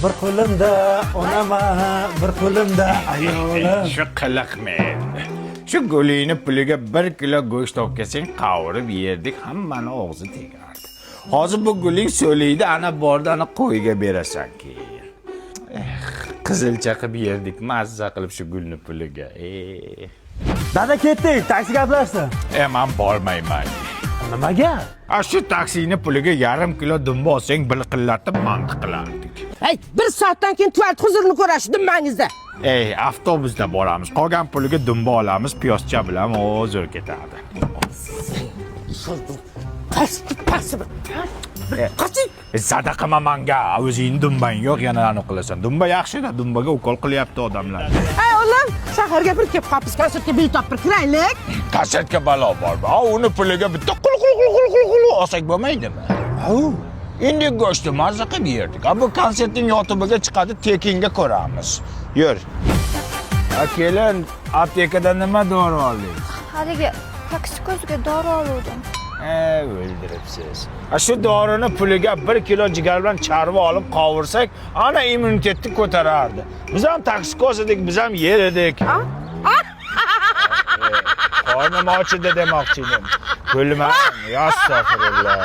Bir qo'limda onaman, bir qo'limda ayolim. Shu qiliqmen. Shu gulingni puliga 1 kilo go'sht olib kelsang, qovurib yerdik, hammani og'zi tegardi. Hozir bu guling so'laydi, ana borda ana qo'yga berasan keyin. Qizilcha qilib yerdik, mazza qilib shu gulni puliga. Dada ketdik, taksi gaplashdi. Men bormayman. Nimaga? Shu taksini puliga 1/2 kilo dumba olsang, bir qillatib mantiq qilardik. Hey, 1 soatdan keyin tuvat huzurini ko'rasiz dummangizda. Avtobusda boramiz. Qolgan puliga dumba olamiz, piyozcha bilan o'zir ketadi. Qoching. Sadaqa manga, o'zing dumbang yo'q, yana ani qilasan. Dumba yaxshi-da, dumbaga ukol qilyapti odamlar. Hey, o'g'lim, shaharga bir kelib qolibmiz, konsertga betob bir kiraylik. Konsertga balo bormi? Uni puliga bitta qul olsak bo'lmaydimi? Endi go'shtni mazza qilib yerdik. Bu konsertning yotubiga chiqadi, tekinga ko'ramiz. Yur. Kelin, aptekadan nima dori olding? Haligi toksikoziga dori oluvdim. O'ldiribsiz. Shu dorini puliga 1 kilo jigar bilan charva olib qovursak, ana immunitetni ko'tarardi. Biz ham toksikoz edik, biz ham yer edik. Qornim ochidi demoqchi edim. Kulmang, astag'firullah.